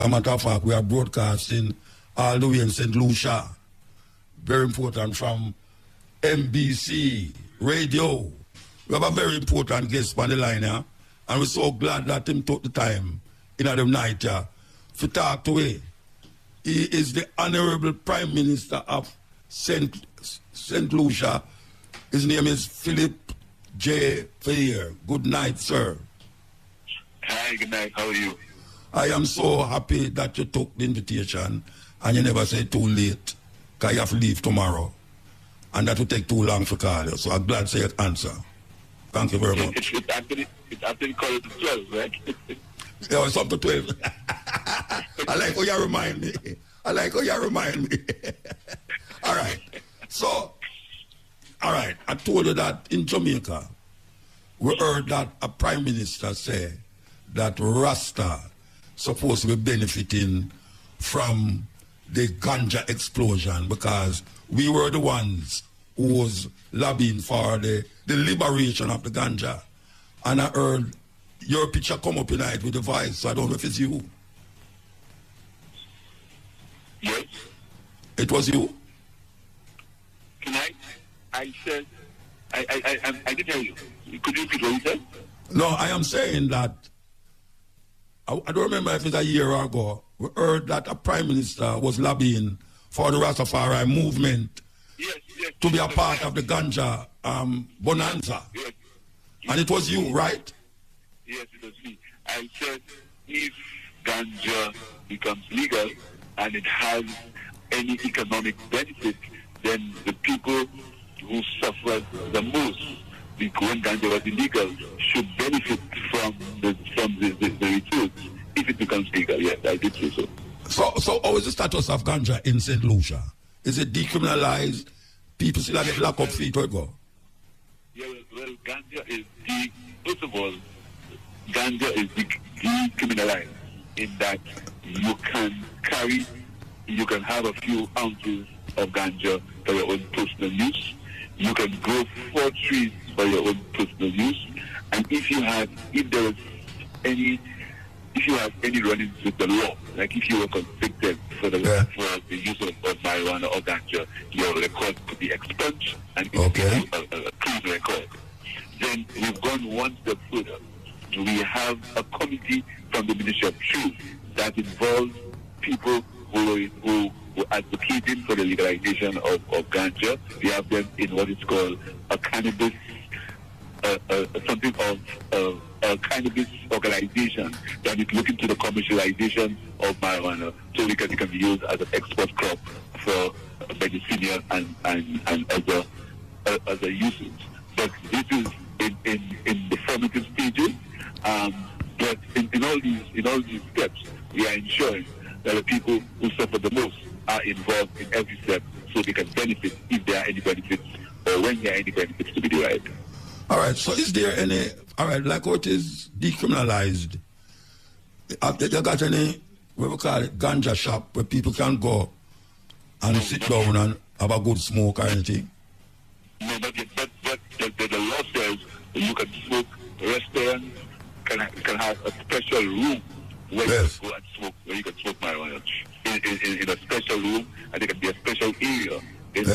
a matter of fact, we are broadcasting all the way in St. Lucia. Very important from NBC Radio. We have a very important guest on the line here, and we're so glad that him took the time in the night here to talk to him. He is the Honorable Prime Minister of St. Lucia. His name is Philip J. Fair. Good night, sir. Hi, good night. How are you? I am so happy that you took the invitation and you never said too late, because you have to leave tomorrow. And that will take too long to call you. So I'm glad to say your answer. Thank you very much. It's actually called 12, right? Yeah, it's up to 12. I like how you remind me. All right. So, all right. I told you that in Jamaica, we heard that a prime minister say that Rasta supposed to be benefiting from the ganja explosion because we were the ones who was lobbying for the liberation of the ganja. And I heard your picture come up tonight with the voice, so I don't know if it's you. Yes. It was you? Tonight, I said, I did tell you. Could you repeat what you said? No, I am saying that, I don't remember if it's a year ago, we heard that a prime minister was lobbying for the Rastafari movement to be a part of the ganja bonanza. Yes. And it was you, right? Yes, it was me. I said if ganja becomes legal and it has any economic benefit, then the people who suffer the most when ganja was illegal should benefit from the returns if it becomes legal. Yes, I did say so. So how is the status of ganja in St. Lucia? Is it decriminalized? People still get locked up feet or go? Yeah, well, ganja is first of all, ganja is decriminalized in that you can have a few ounces of ganja for your own personal use. You can grow 4 trees for your own personal use. And if you have any run-ins with the law, like if you were convicted for the use of marijuana or ganja, your record could be expunged and it could be a clean record. Then we've gone one step further. We have a committee from the Ministry of Truth that involves people who are advocating for the legalization of ganja. We have them in what is called a cannabis, something of a cannabis organization that is looking to the commercialization of marijuana so it can be used as an export crop for medicinal and other uses. But this is in the formative stages. But in all these steps, we are ensuring that the people who suffer the most are involved in every step so they can benefit if there are any benefits or when there are any benefits to be derived. All right, so is there any, all right, like what is decriminalized, have you got any, what we call it, ganja shop where people can go and sit down and have a good smoke or anything? No, but the law says that you can smoke, restaurants can have a special room where you can go and smoke, where you can smoke marijuana. In a special room, and there can be a special area in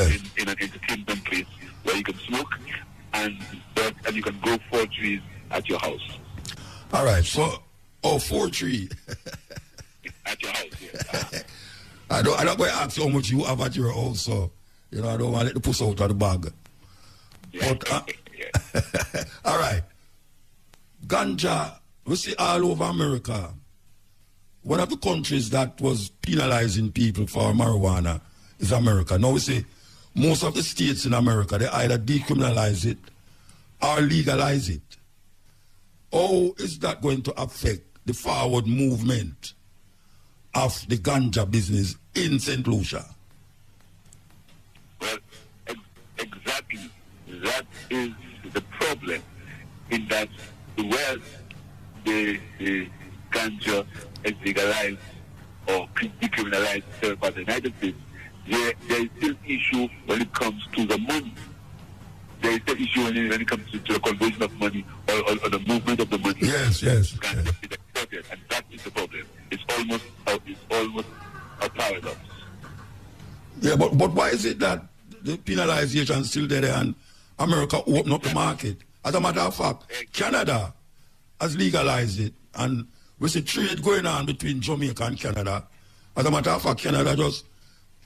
an entertainment place where you can smoke and you can grow 4 trees at your house. All right, so 4 trees at your house. Yes. I don't going to ask you how much you have at your house, so I don't want to let the puss out of the bag. Yeah. But all right, ganja we see all over America. One of the countries that was penalizing people for marijuana is America. Now we see most of the states in America, they either decriminalize it or legalize it. How is that going to affect the forward movement of the ganja business in St. Lucia? Well, exactly. That is the problem, in that where the ganja is legalized or decriminalized by the United States, there is still issue when it comes to the money. There is still issue when it comes to the conversion of money or the movement of the money. Yes. Ganja is exported. yet, and that is the problem. It's almost a paradox. Yeah, but why is it that the penalization is still there and America opened up the market? As a matter of fact, Canada has legalized it, and we see trade going on between Jamaica and Canada. As a matter of fact, Canada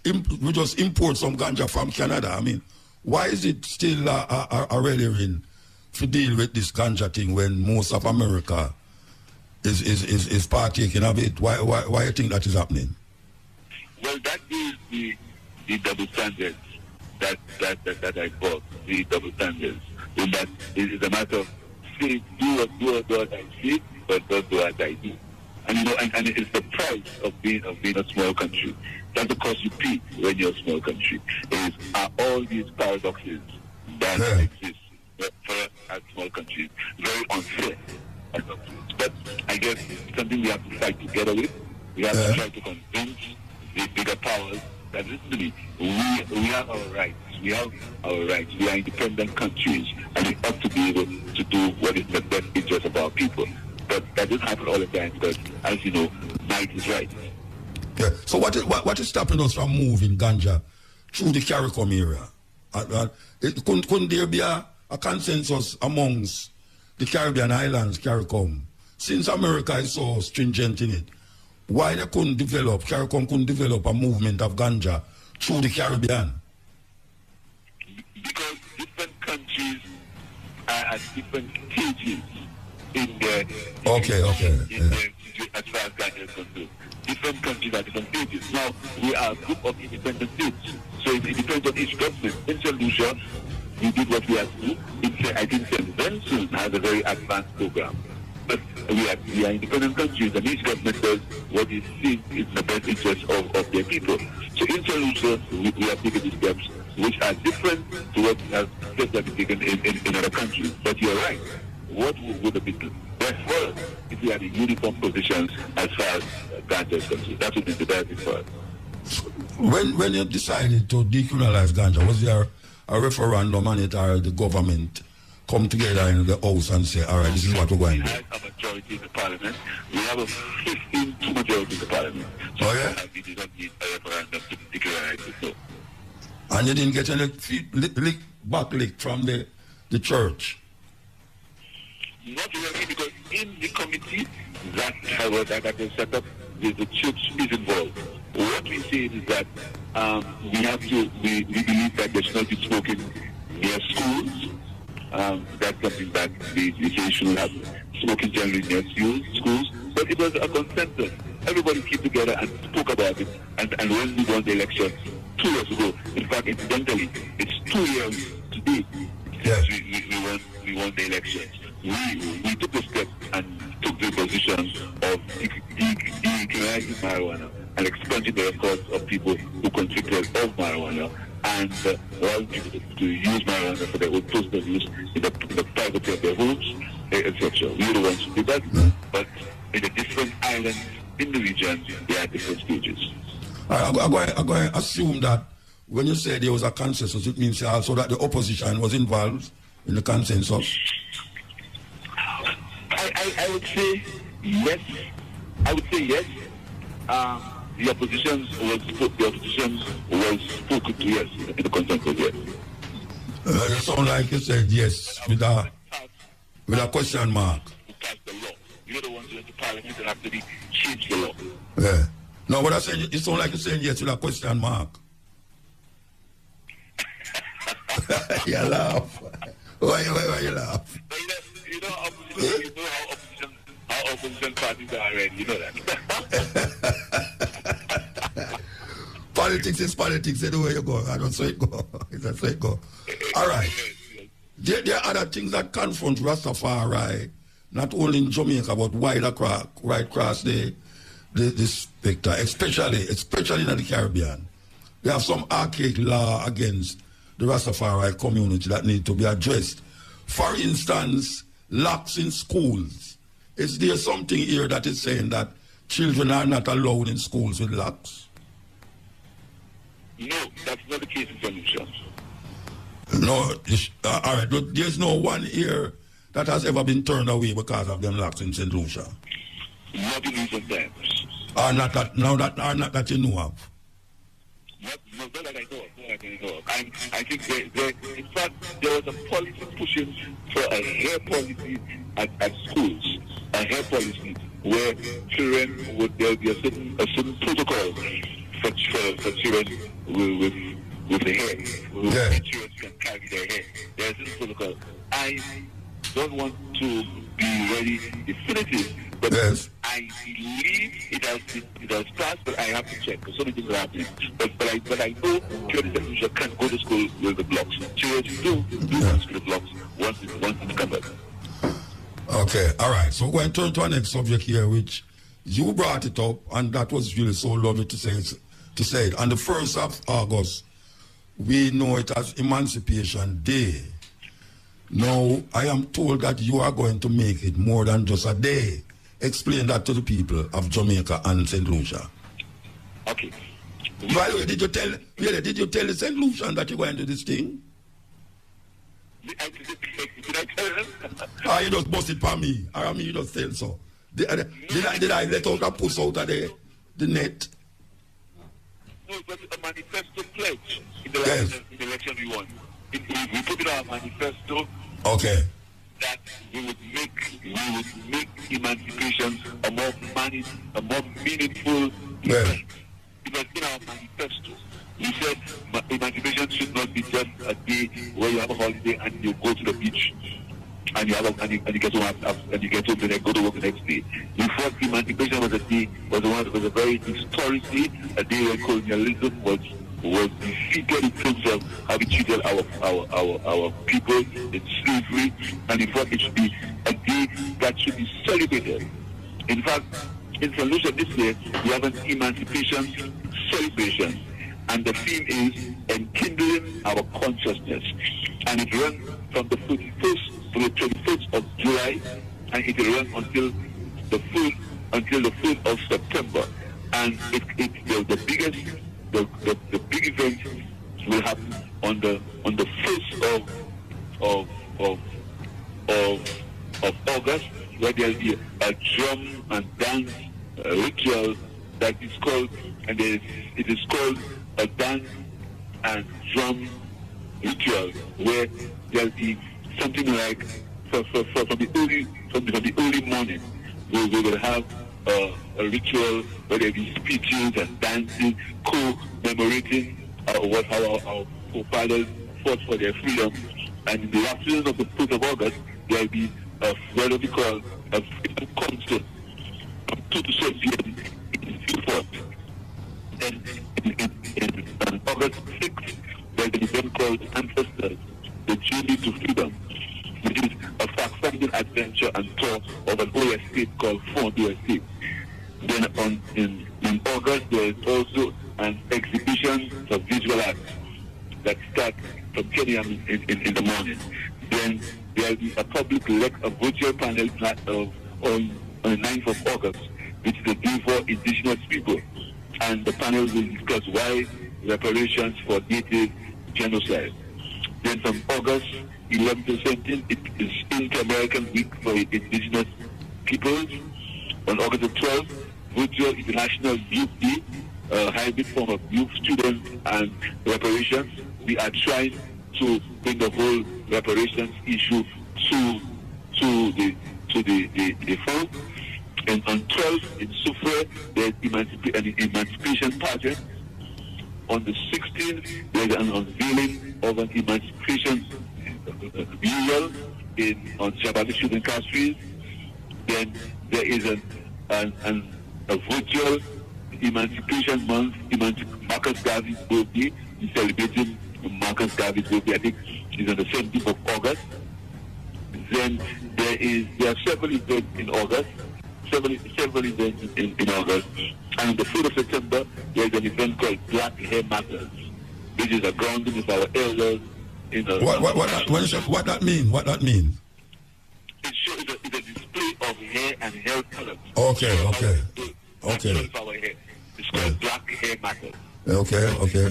we just import some ganja from Canada. I mean, why is it still a relevant to deal with this ganja thing when most of America is partaking of it? Why do you think that is happening? Well, that is the double standards that I brought. The double standards. In that it is a matter of say do what I say, but don't do what I do. And you know, and it is the price of being a small country. That's the cost you pay when you're a small country. Are all these paradoxes that exist for us as small countries very unfair. But I guess something we have to fight together with. We have to try to convince the bigger powers that listen to me. We have our rights. We have our rights. We are independent countries, and we ought to be able to do what is in the best interest of our people. But that doesn't happen all the time because, as you know, might is right. Yeah. So what is stopping us from moving ganja through the CARICOM area? Couldn't there be a consensus amongst the Caribbean islands, CARICOM? Since America is so stringent in it, why they CARICOM couldn't develop a movement of ganja through the Caribbean? Because different countries are at different stages in their as far as ganja is concerned. Different countries are at different stages. Now, we are a group of independent states, so it depends on each government. In St. Lucia, we did what we had to do. I think St. Vincent has a very advanced program. But we are independent countries, and each government does what it thinks is in the best interest of their people. So in St. Lucia, we have taken these steps which are different to what has steps that have been taken in other countries. But you're right. What would have been best for us if we had a uniform position as far as ganja is concerned? That would be the best thing for us. When you decided to decriminalize ganja, was there a referendum on it, or the government come together in the house and say, all right, this is what we're going to do? We have a majority in the parliament. We have a 15-2 majority in the parliament. So we did not need a referendum to decriminalize it. So. And you didn't get any backlick from the church? Not really, because in the committee that was set up, the church is involved. What we say is that we believe that there should not be smoking near schools. That's something that the say should have smoking generally near schools. But it was a consensus. Everybody came together and spoke about it. And when we won the election 2 years ago, in fact, incidentally, it's 2 years today since we won the elections. We took the step and took the position of decriminalizing marijuana and expunging the records of people who convicted of marijuana and allowing people to use marijuana for their own personal use in the privacy of their homes, etc. We are the ones who did that, but in the different islands in the region, they are different stages. I'm going to assume that when you say there was a consensus, it means also that the opposition was involved in the consensus? I would say yes. I would say yes. The opposition was spoken to yes in the consensus, yes. It sounds like you said yes with a question mark. Who passed the law? You're the ones who went to parliament and actually changed the law. Yeah. No, what I said, it sounds like you're saying yes with a question mark. You laugh. Why you laugh? You know how opposition parties are already. You know that. Politics is politics. Anywhere you go, I don't say it go. That's where it go. All right. There are other things that confront Rastafari, not only in Jamaica but right across the spectrum, especially in the Caribbean. We have some archaic law against the Rastafari community that need to be addressed. For instance, locks in schools. Is there something here that is saying that children are not allowed in schools with locks? No, that's not the case in St. Lucia. No, all right, but there's no one here that has ever been turned away because of them locks in St. Lucia. Not in recent times. Not that you know of. Not that I know of. I think in fact, there was a policy pushing for a hair policy at schools, a hair policy where children there would be a certain protocol for children with the hair. Yeah. Children can carry their hair. There's a certain protocol. I don't want to be very definitive, but yes. I believe it has passed, but I have to check because so many things are happening. But I know children can't go to school with the blocks. Children do go to school with blocks once it's covered. Okay, all right. So we're going to turn to our next subject here, which you brought it up, and that was really so lovely to say it. On the 1st of August, we know it as Emancipation Day. Now, I am told that you are going to make it more than just a day. Explain that to the people of Jamaica and St. Lucia. Okay. By the way, did you tell the St. Lucian that you're going to this thing? Did I tell them? You just bust it for me. I mean, you just tell so. Did I let out a puss out of the net? No, it was a manifesto pledge in the election we won. We put it on a manifesto. Okay. That we would make emancipation a more meaningful event. Because in our manifesto, we said emancipation should not be just a day where you have a holiday and you go to the beach and you get home and you get home and then go to work the next day. We thought emancipation was a very historically a day when colonialism was defeated in terms of how we treated our people in slavery, and in fact it should be a day that should be celebrated. In fact, in St. Lucia this year we have an emancipation celebration, and the theme is enkindling our consciousness, and it runs from the 31st to the 21st of July, and it will run until the 5th of September, and the big event will happen on the 1st of August, where there will be a drum and dance ritual that is called, and it is called a dance and drum ritual, where there will be something like from the early morning we will have a ritual where there will be speeches and dancing, commemorating how our forefathers fought for their freedom. And in the afternoon of the 1st of August, there will be what we call a freedom concert from 2 to 6 p.m. in Seaford. Then on August 6th, there is an event called Ancestors, the Journey to Freedom, which is a fact-finding adventure and tour of an old estate called Fondu Estate. Then in August, there is also an exhibition of visual arts that starts from 10 a.m. in the morning. Then there will be a virtual panel on the 9th of August, which is the day for indigenous people. And the panel will discuss why reparations for native genocide. Then from August 11th to 17th, it is Inter-American Week for Indigenous Peoples. On August the 12th, Virtual International Youth Day, a hybrid form of youth, students, and reparations. We are trying to bring the whole reparations issue to the front. And on 12th in Sufre, there's an emancipation pageant. On the 16th, there's an unveiling of an emancipation mural on Shabbat Shooting Castries. Then there is a virtual Emancipation Month, Marcus Garvey's birthday. We're celebrating Marcus Garvey's birthday. I think it's on the 17th of August. Then there are several events in August. Several events in August. And on the 4th of September, there is an event called Black Hair Matters, which is a grounding of our elders. What that mean? What that mean? It's a display of hair and hair colors. Okay. Our hair. It's called Black Hair Matters. Okay.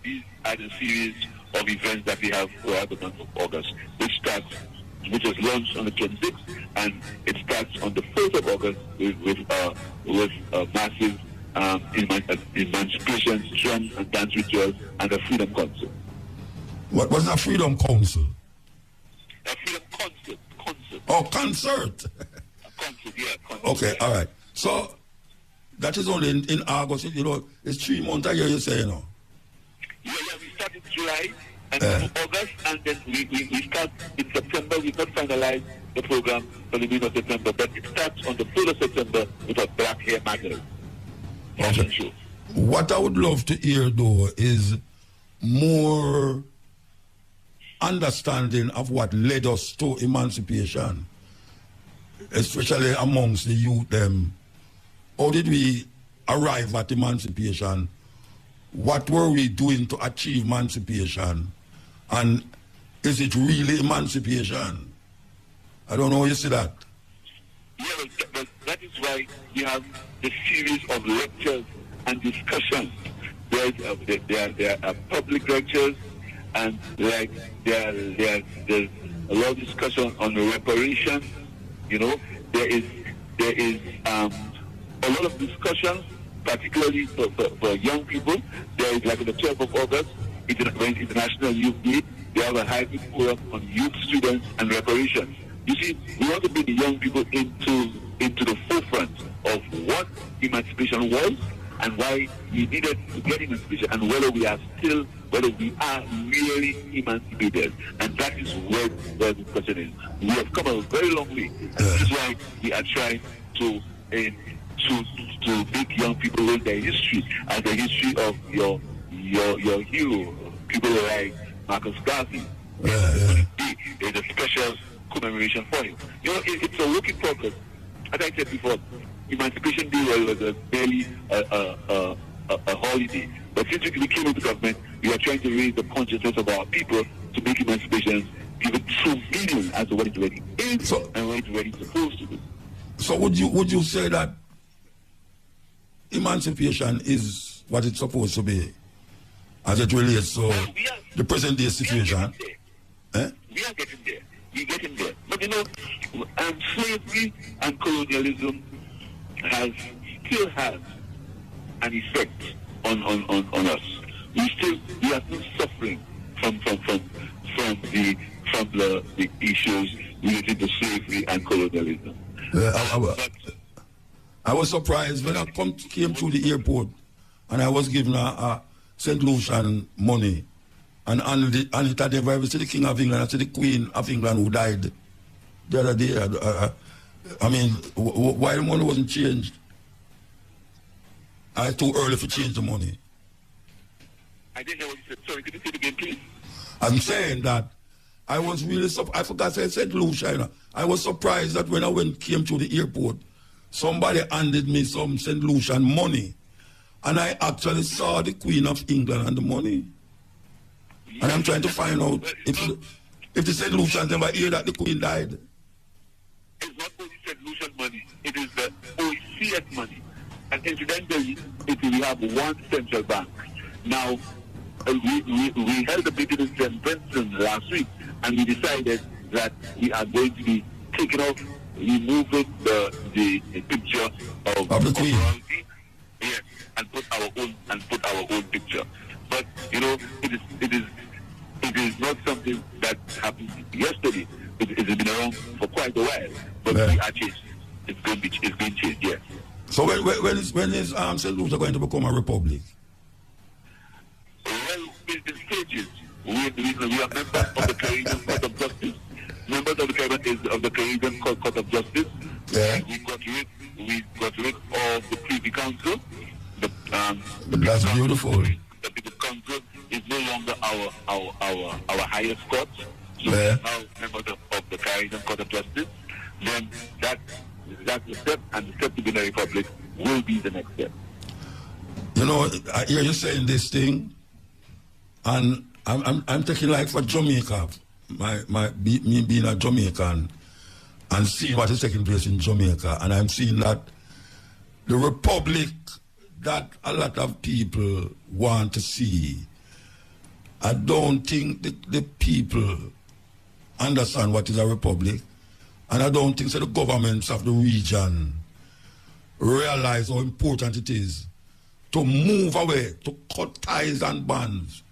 These are the series of events that we have throughout the month of August, which was launched on the 26th and it starts on the 1st of August with massive emancipation, drum and dance rituals, and a freedom concert. What was that freedom council? A freedom concert. Oh, concert. A concert, yeah. Concert. Okay, all right. So that is only in August. You know, it's 3 months a year. You say, you know. Yeah. We start in July and August, and then we start in September. We not finalize the program for the middle of September, but it starts on the 3rd of September with a Black Hair Magazine. Okay. What I would love to hear, though, is more understanding of what led us to emancipation, especially amongst the youth. How did we arrive at emancipation? What were we doing to achieve emancipation? And is it really emancipation? I don't know how you see that. Yeah, but that is why we have the series of lectures and discussions. There are public lectures, and there's a lot of discussion on reparations. You know, there is a lot of discussions, particularly for young people. There is, like on the 12th of August, International Youth Day, they have a hybrid forum on youth, students, and reparations. You see, we want to bring the young people into the forefront of what emancipation was and why we needed to get emancipation, and whether we are really emancipated. And that is where the discussion is. We have come a very long way. And this is why we are trying to make young people learn their history, and the history of your hero, people like Marcus Garvey. There's a special commemoration for him. You know, it's a work in progress. As I said before, Emancipation Day was barely a holiday. But since we came into government, we are trying to raise the consciousness of our people to make emancipation give it true meaning as to what it really is and what it really supposed to be. So would you say that emancipation is what it's supposed to be as it relates to the present day situation? We are getting there. We're getting there. But you know, slavery and colonialism still has an effect on us. We are still suffering from the issues related to slavery and colonialism. I was surprised when I came through the airport and I was given a St. Lucian money, and it had never see the King of England, I see the Queen of England who died the other day. I mean, why the money wasn't changed? It's too early to change the money. I didn't know what you said. Sorry, could you say it again, please? I'm saying that I was really surprised. I forgot to say St. Lucia. I was surprised that when I came to the airport, somebody handed me some St. Lucian money, and I actually saw the Queen of England and the money. And I'm trying to find out if the St. Lucians never hear that the Queen died. It's not only St. Lucian money, it is the OECS money. And incidentally, we have one central bank. Now, we held a meeting in St. Vincent last week, and we decided that we are going to be taking off, removing the picture of the Queen. Royalty, yes, and put our own picture. But you know, it is not something that happened yesterday. It has been around for quite a while, but we are changed. It's going to change. Yes. So when is St. Lucia going to become a republic? Well, in stages. We are members of the Caribbean Court of Justice. Members of the Caribbean Court of Justice. Yeah. We got rid of the Privy Council. That's beautiful. The Privy Council is no longer our highest court. So we are now members of the Caribbean Court of Justice. Then that's the step, and the step to be in a republic will be the next step. You know, I hear you saying this thing, and I'm taking like for Jamaica, me being a Jamaican, and seeing what is taking place in Jamaica, and I'm seeing that the republic that a lot of people want to see, I don't think the people understand what is a republic. And I don't think so the governments of the region realize how important it is to move away, to cut ties and bonds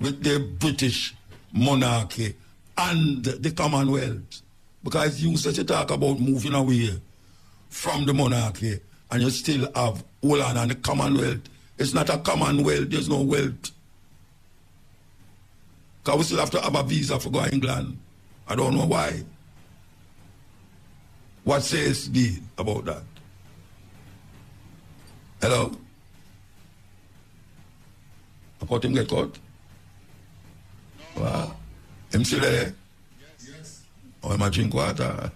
with the British monarchy and the Commonwealth. Because you said to talk about moving away from the monarchy and you still have Holland and the Commonwealth. It's not a Commonwealth, there's no wealth. Because we still have to have a visa for going to England. I don't know why. What says D about that? Hello? I caught him get caught? Wow. Him still there? Yes. Oh, am I drink water?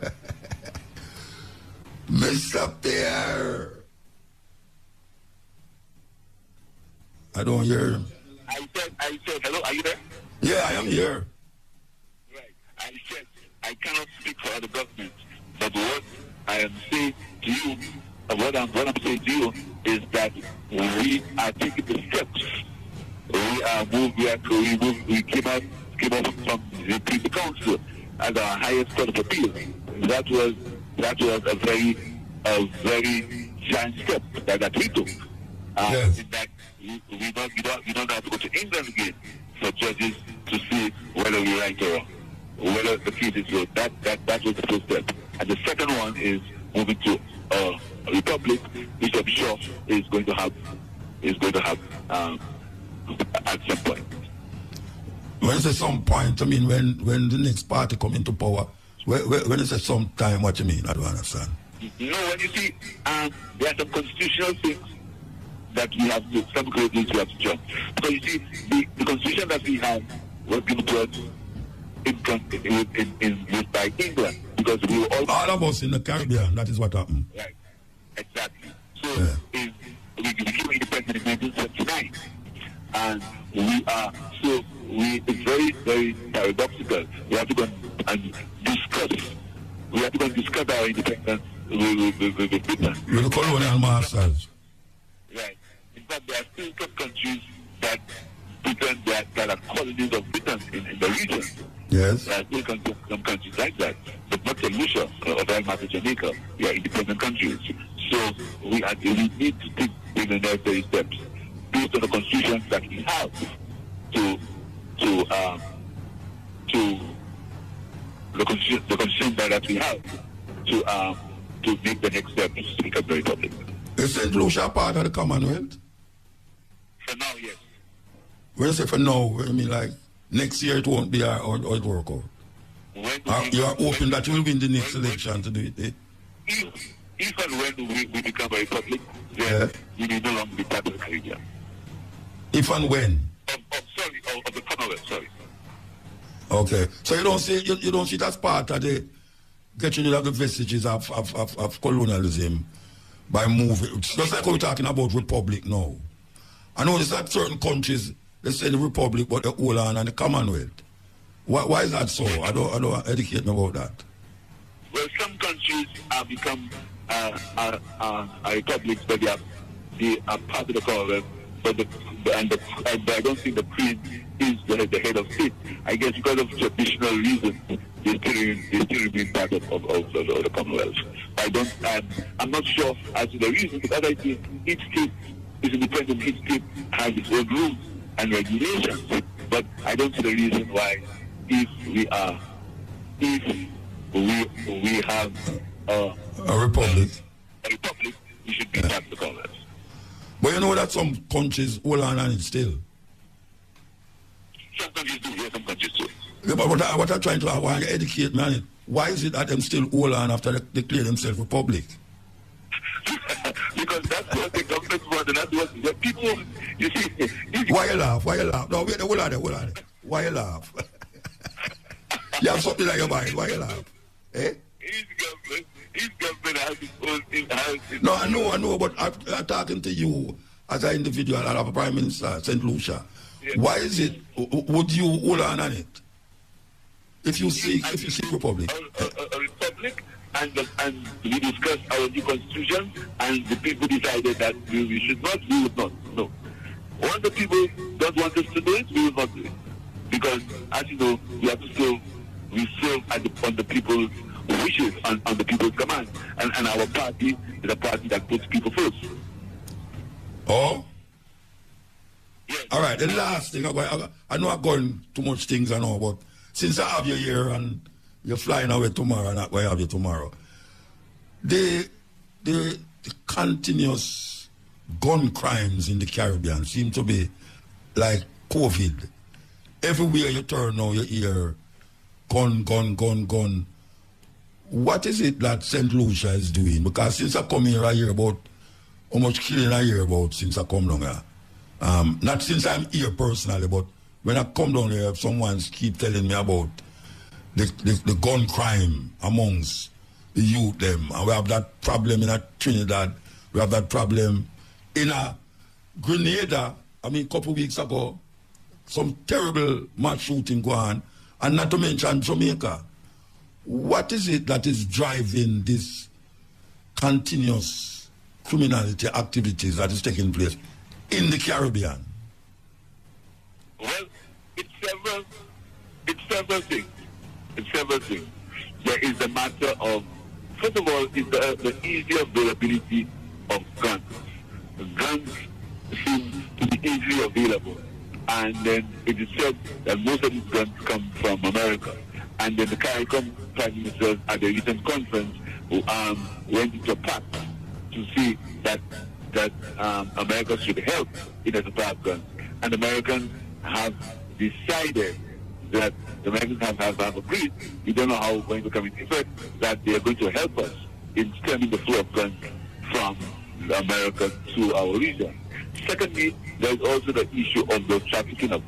Mr. Pierre. I don't hear him. I said, hello, are you there? Yeah, I am here. Right. I said, I cannot speak for other governments, but what I am saying to you, what I'm saying to you is that we are taking the steps. We came out from the Privy Council as our highest court of appeal. That was a very giant step that we took. Yes. In that we don't have to go to England again for judges to see whether we're right or wrong, whether the case is good. That was the first step. And the second one is moving to a republic, which I'm sure is going to have at some point. When you say some point, I mean when the next party come into power. When you say some time, what you mean? I don't understand. No, when you see there are some constitutional things that we have to, some great things we have to jump. Because you see, the constitution that we have was given to us by England, because we were all of us in the Caribbean. That is what happened. Right, exactly. So we became independent in 1979, and it's very, very paradoxical. We have to go and discuss. We have to go and discuss our independence with Britain. With the colonial masters. Right. In fact, there are still some countries that Britain that are colonies of Britain in the region. Yes. There are still some countries like that, but not St. Lucia or Delmarva, Jamaica. We are independent countries. So we need to take the necessary steps based on the constitutions that we have to the constitution that we have to make the next step to become the republic. Is St. Lucia part of the Commonwealth? For now, yes. When you say for now, I mean like next year it won't be or it work out. You are hoping that you will win the next election to do it, eh? If and when we become a republic, then we will no longer be part of the Caribbean. If and when? Of the Commonwealth, sorry. Okay. So you don't see it as part of the getting rid of the vestiges of colonialism by moving. Just like we're talking about republic now. I notice that certain countries, they say the republic, but the Holland and the Commonwealth. Why is that so? I don't educate me about that. Well, some countries have become republics, but they are part of the Commonwealth. But I don't think the Queen is the head of state. I guess because of traditional reasons, they still remain part of the Commonwealth. I'm not sure as to the reason, because I think each state is independent. Each state has its own rules and regulations. But I don't see the reason why, if we have a republic, we should be part of the Commonwealth. But you know that some countries hold on it still. Some countries do, yes, some countries do. Yeah, but what I'm trying to educate me on it, why is it that them still hold on after they declare themselves republic? Because that's what the government want, and that's what the people, you see. Why you laugh? No, wait, hold on. Why you laugh? You have something like your mind, why you laugh? Eh? His government has its own in-house. No, I know, but I'm talking to you as an individual and a Prime Minister, St. Lucia. Yes. Why is it, would you hold on it? If you seek republic? A republic, and we discussed our new constitution, and the people decided that we should not, we would not. No. Once the people don't want us to do it, we will not do it. Because, as you know, we have to serve on the people's wishes. wishes on the people's command. And our party is a party that puts people first. Oh? Yes. All right, the last thing, I know I'm going too much things I know, but since I have you here and you're flying away tomorrow, and I have you tomorrow, the continuous gun crimes in the Caribbean seem to be like COVID. Everywhere you turn now, you hear gun. What is it that St. Lucia is doing? Because since I come here, I hear about how much killing I hear about since I come down here. Not since I'm here personally, but when I come down here, someone keep telling me about the gun crime amongst the youth them. And we have that problem in Trinidad. We have that problem in Grenada. I mean, a couple of weeks ago, some terrible mass shooting going on. And not to mention Jamaica. What is it that is driving this continuous criminality activities that is taking place in the Caribbean? Well, it's several things. There is the matter of, first of all, is the easy availability of guns. Guns seem to be easily available. And then it is said that most of these guns come from America. And then the CARICOM Prime Minister at the recent conference went into a pact to see that America should help in the supply of guns. And Americans have decided that the Americans have agreed, we don't know how it's going to come into effect, that they are going to help us in stemming the flow of guns from America to our region. Secondly, there is also the issue of the trafficking of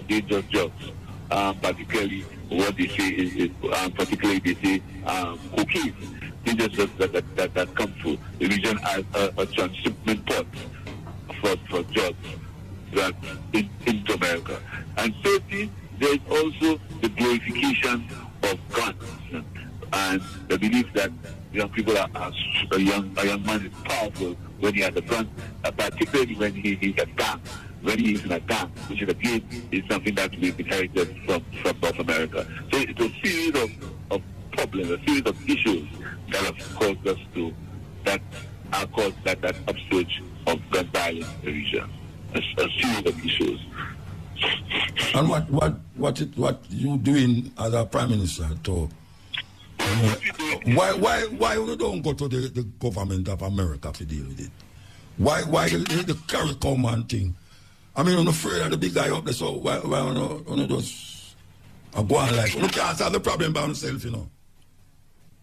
dangerous drugs. Particularly what they say is cocaine. Dangerous drugs that come through the region as a transshipment port for drugs that into America. And thirdly, there is also the glorification of guns and the belief that young people a young man is powerful when he has a gun, particularly when he is in a gang, which is again is something that we've inherited from North America. So it's a series of problems, a series of issues that have caused us to that upsurge of gun violence in the region. A series of issues. And what you doing as a Prime Minister to why you don't go to the government of America to deal with it? Why the CARICOM and thing? I mean, I'm afraid of the big guy up there, so why you just go on like, you can't solve the problem by yourself, you know?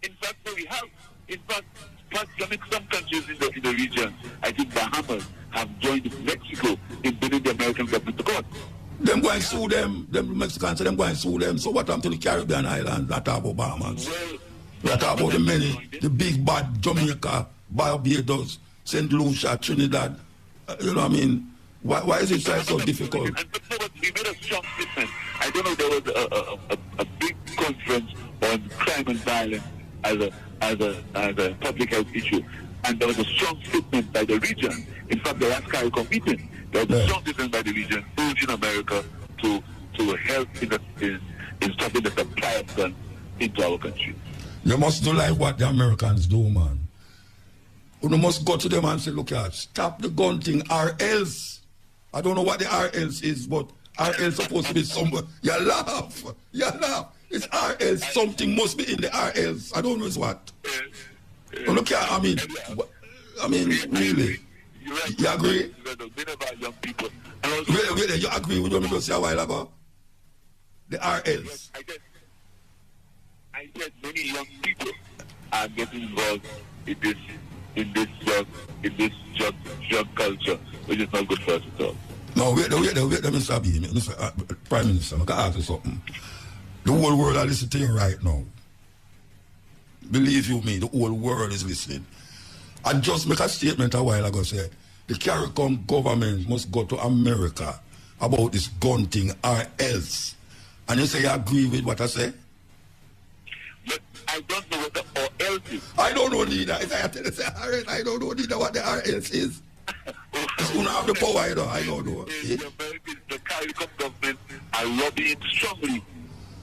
In fact, we have. In fact, some countries in the region, I think Bahamas, have joined Mexico in bringing the American government to court. Them go and sue them Mexicans, them go and sue them. So what happened to the Caribbean islands, not about Bahamas? Well, talk about the big bad Jamaica, Barbados, St. Lucia, Trinidad. You know what I mean? Why is it so difficult? And we made a strong statement. I don't know if there was a big conference on crime and violence as a public health issue. And there was a strong statement by the region. In fact, the last CARICOM meeting, there was a strong statement by the region urging America to help in stopping the supply of guns into our country. You must do like what the Americans do, man. You must go to them and say, look at, stop the gun thing, or else. I don't know what the or else is, but or else supposed to be somewhere. You laugh. It's or else. Something must be in the or else. I don't know it's what. Look at, I mean, really. You agree? Young people. Really, you agree with what I said a while ago? The or else. I said many young people are getting involved in this drug culture, which is not good for us at all. No, wait, Mr. Prime Minister, I can ask you something. The whole world is listening to you right now. Believe you me, the whole world is listening. I just make a statement a while ago, say, the CARICOM government must go to America about this gun thing or else. And you say you agree with what I say? But I don't know what the or else is. I don't know neither. If I tell you, say, all right, I don't know neither what the or else is. It's going to have the power, you know. I don't know. The CARICOM government are lobbying strongly.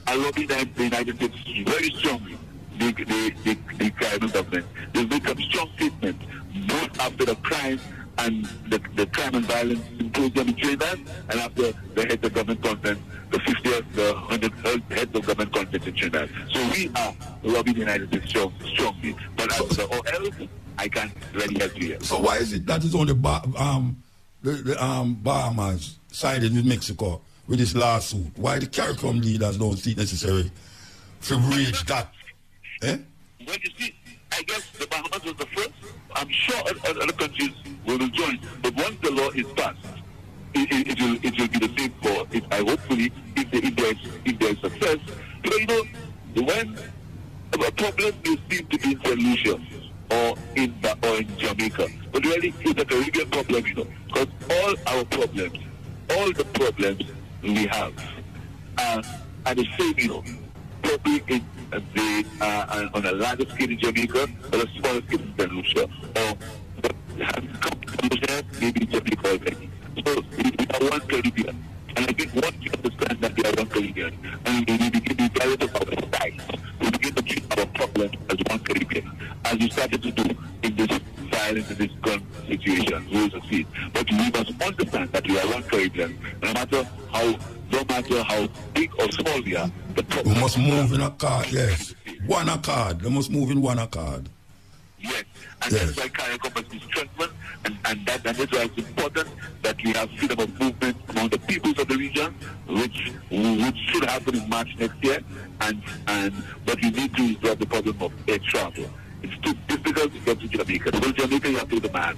Are lobbying the United States very strongly the tribal government. They make some strong statements, both after the crime and the crime and violence symposium in Trinidad, and after the heads of government conference, the 50th, the 100th heads of government conference in Trinidad. So we are lobbying the United States strongly. But as for all else, I can't really help you here. So why is it that it's only Bahamas sided with Mexico with this lawsuit? Why the CARICOM leaders don't see it necessary to reach that? Eh? Well, you see, I guess the Bahamas was the first. I'm sure other countries will join. But once the law is passed, it will be the same for it. Hopefully, if there's success. Because, you know, when a problem may seem to be in St. Lucia or in Jamaica, but really it's a Caribbean problem, you know, because all the problems we have are the same, you know, probably on a larger scale in Jamaica or a smaller scale in St. Lucia, or maybe in Jamaica already. So we are one Caribbean. And I think once you understand that we are one Caribbean, and we begin to evaluate our size, we begin to treat our problems as one Caribbean, as we started to do in this violence, in this gun situation, we will succeed. But we must understand that we are one Caribbean, no matter how big or small we are, the problem. We must move in a card, yes. One accord. They must move in one accord. Yes, and that's why CARICOM must be strengthened, and that's why it's important that we have freedom of movement among the peoples of the region, which should happen in March next year, but we need to resolve the problem of air travel. It's too difficult to get to Jamaica. To go to Jamaica, you have to do the man.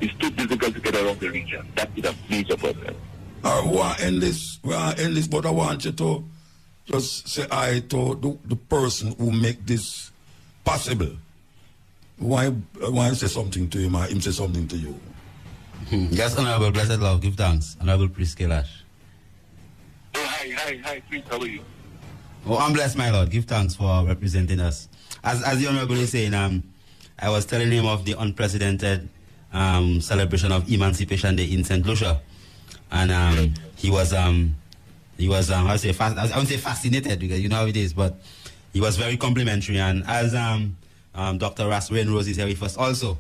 It's too difficult to get around the region. That is a major problem. We want to end this, but I want you to just say hi to the person who make this possible. Why say something to him or him say something to you? Yes, Honorable Blessed Love, give thanks. Honorable Priest Kailash. Oh, hi, Priest, how are you? Oh, I'm blessed, my Lord. Give thanks for representing us. As the Honorable is saying, I was telling him of the unprecedented celebration of Emancipation Day in St. Lucia. And he was I wouldn't say fascinated, because you know how it is, but he was very complimentary. And as Dr. Raswin Rose is here with us also,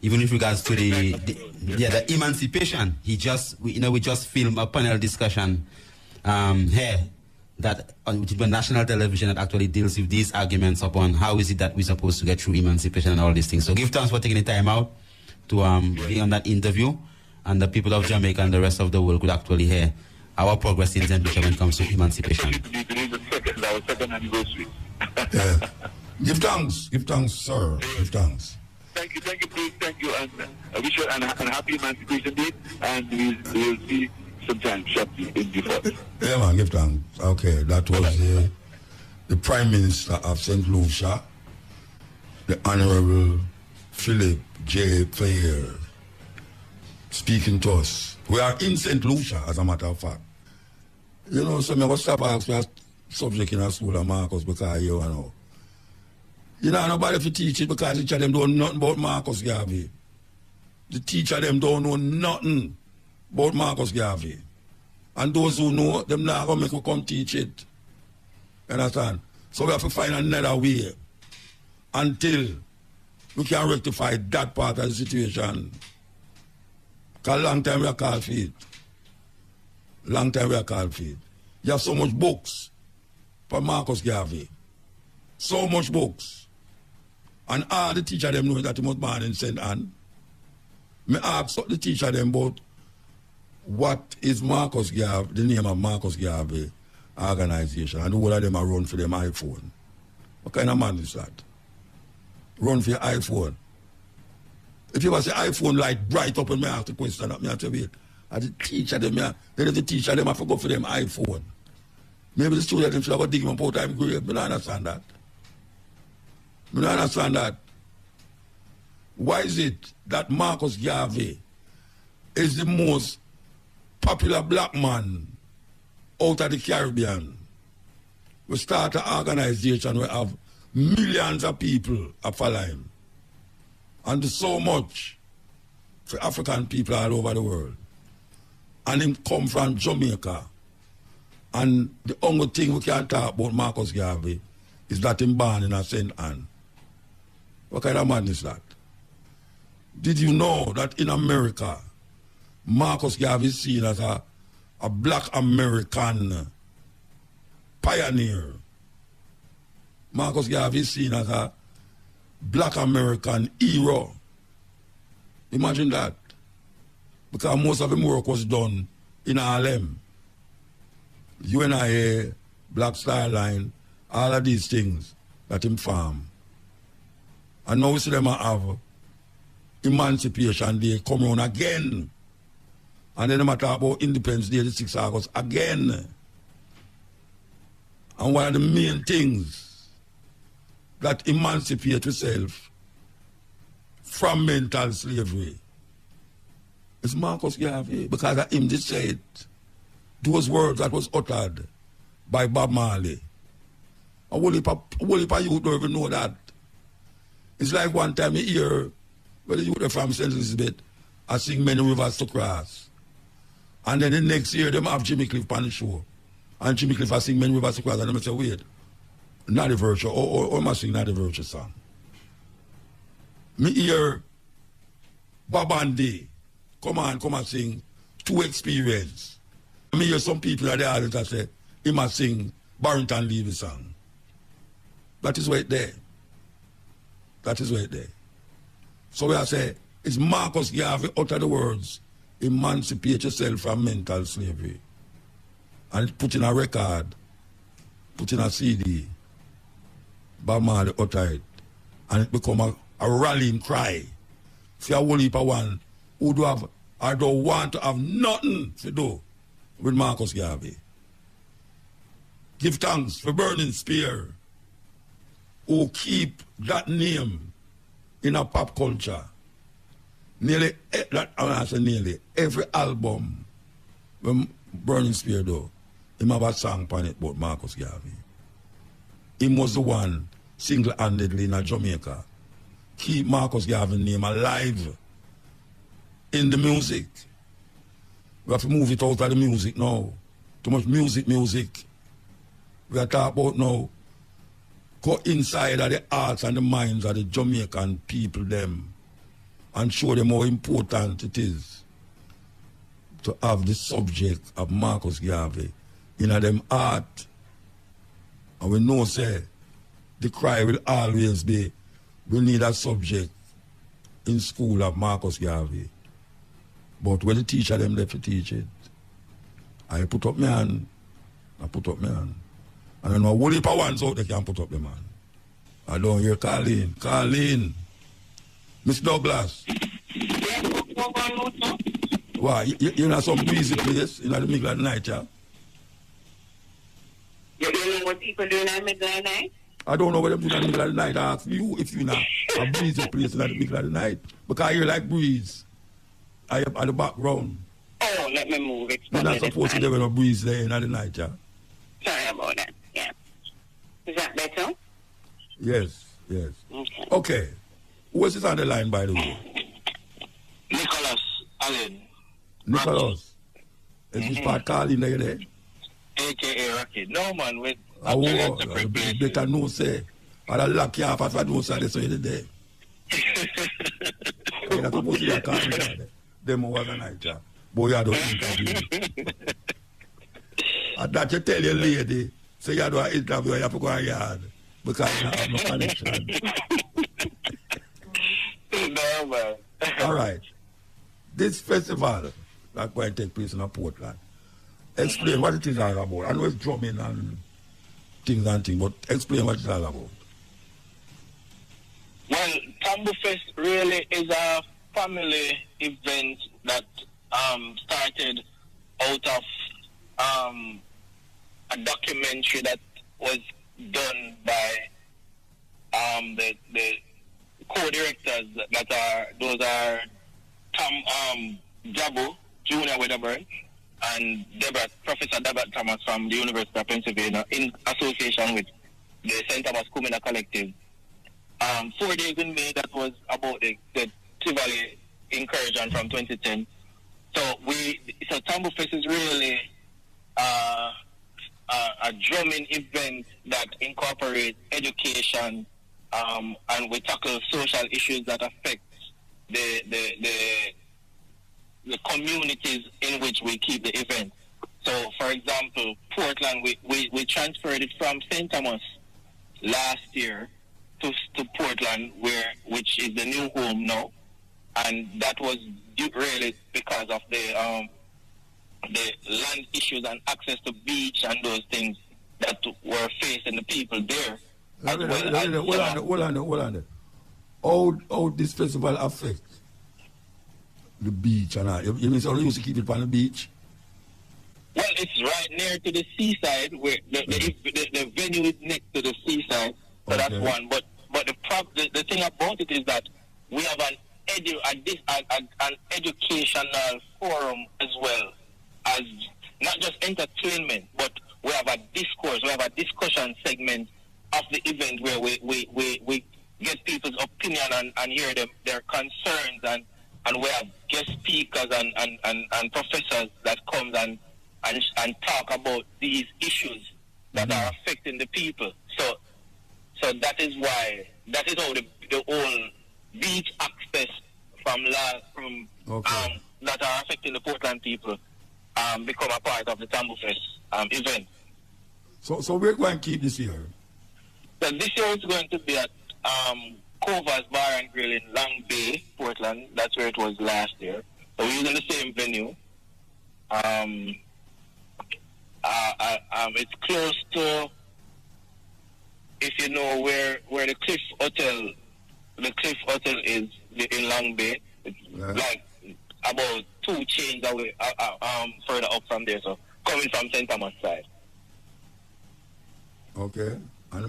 even with regards to the emancipation, we just filmed a panel discussion here that on national television that actually deals with these arguments upon how is it that we're supposed to get through emancipation and all these things. So give thanks for taking the time out to be on that interview, and the people of Jamaica and the rest of the world could actually hear our progress in St. Lucia when it comes to emancipation. Our second anniversary. Yeah. Give thanks, sir. Give thanks. Thank you, please. Thank you, and I wish you a happy Emancipation Day, and we'll see sometime shortly in before. Yeah, man, give thanks. Okay, that was the Prime Minister of St. Lucia, the Honorable Philip J. Fair, speaking to us. We are in St. Lucia, as a matter of fact. You know, so I was stop asking a subject in a school of Marcus because you know. You know, nobody to teach it because the teacher them don't know nothing about Marcus Garvey. The teacher them don't know nothing about Marcus Garvey. And those who know, them not going to make you come teach it. You understand? So we have to find another way until we can rectify that part of the situation. Because a long time we are called for it. Long time we are called for it. You have so much books for Marcus Garvey. So much books. And all the teacher them know that he was born in St. Anne. Me ask the teacher them about what is Marcus Garvey, the name of Marcus Garvey organization, and all of them are run for them iPhone. What kind of man is that? Run for your iPhone. If you was the iPhone light bright up and me ask the question that me have to wait. And the teacher them, then if the teacher them have to go for them iPhone. Maybe the student them should have to dig them out time grade. I don't understand that. I don't understand that. Why is it that Marcus Garvey is the most popular black man out of the Caribbean? We start an organization where we have millions of people following him. And there's so much for African people all over the world. And him come from Jamaica. And the only thing we can talk about Marcus Garvey is that him born in a St. Anne. What kind of man is that? Did you know that in America, Marcus Garvey is seen as a black American pioneer? Marcus Garvey is seen as a black American hero. Imagine that. Because most of his work was done in Harlem. UNIA, Black Star Line, all of these things that him farm. And now we see them have Emancipation Day come around again. And then they talk about Independence Day, the 6th of August, again. And one of the main things that emancipate yourself from mental slavery is Marcus Garvey, because of him just said those words that was uttered by Bob Marley. A whole heap of youth don't even know that. It's like one time you hear, well, the youth from St. Elizabeth, I sing Many Rivers to Cross. And then the next year, them have Jimmy Cliff on the show. And Jimmy Cliff I sing Many Rivers to Cross. And them say, wait, not the virtue, or am I sing not the virtue song? Me hear Bob Andy, come and sing Two Experience. Me hear some people at the audience that say, he must sing Barrington Levy song. That is where it there. That is where it there. So we say, it's Marcus Garvey utter the words, emancipate yourself from mental slavery. And it put in a record, put in a CD, Bob Marley utter it. And it become a rallying cry for a whole heap of one who do have, or don't want to have nothing to do with Marcus Garvey. Give thanks for Burning Spear, who keep that name in a pop culture. Nearly, I say nearly, every album when Burning Spear do, him have a song on it about Marcus Garvey. He was the one single-handedly in Jamaica keep Marcus Garvey's name alive in the music. We have to move it out of the music now. Too much music. We are talking about now go inside of the hearts and the minds of the Jamaican people them and show them how important it is to have the subject of Marcus Garvey in them heart. And we know say the cry will always be, we need a subject in school of Marcus Garvey. But when the teacher them left to teach it, I put up my hand. And I know a whole heap of ones out they can put up them hand. I don't hear Carleen. Miss Douglas. Why? You're in some busy place in the middle of the night, yeah? You don't know what people do in the middle of the night? I don't know what they're doing in the middle of the night. I ask you if you're in a breezy place in the middle of the night. Because I hear like breeze. I am at the background. Oh, let me move it. You're not supposed to be a breeze there in the night, yeah? Sorry about that, yeah. Is that better? Yes. Okay. Who is this on the line, by the way? Nicholas Allen. Nicholas. Is this part calling there? A.K.A. Rocky. No, man, with... better no say. I'll lock you up if I don't say this way today. You're not supposed to be a calling them over the night, yeah. Boy, I don't interview. And that you tell your lady, say you do an interview, you have to go to yard because you have no connection. No, man. All right. This festival that's going to take place in Portland, explain what it is all about. I know it's drumming and things, but explain what it's all about. Well, Tambu Fest really is a family event that started out of a documentary that was done by the co-directors those are Tom Jabu, Junior Wedderburn, and Professor Deborah Thomas from the University of Pennsylvania in association with the St. Thomas Kumina Collective. 4 days in May, that was about the Tivoli incursion from 2010. So Tambu Fest is really a a drumming event that incorporates education, and we tackle social issues that affect the communities in which we keep the event. So, for example, Portland, we transferred it from St. Thomas last year to Portland, which is the new home now, and that was really because of the land issues and access to beach and those things that were facing the people there. Hold on. How this festival affect the beach and all? You mean so we used to keep it on the beach? Well, it's right near to the seaside, where the venue is next to the seaside, so that's one. But the thing about it is that we have an educational forum as well as not just entertainment, but we have a discourse, we have a discussion segment of the event where we get people's opinion and hear their concerns, and we have guest speakers and professors that comes and talk about these issues that are affecting the people. So that is how the whole beach access that are affecting the Portland people become a part of the Tambu Fest event. So we're going to keep this year? So this year it's going to be at Cova's Bar and Grill in Long Bay, Portland. That's where it was last year. So we're using the same venue. It's close to, if you know where the Cliff Hotel is in Long Bay. It's like about 2 chains away, further up from there. So coming from St. Thomas side. Okay. And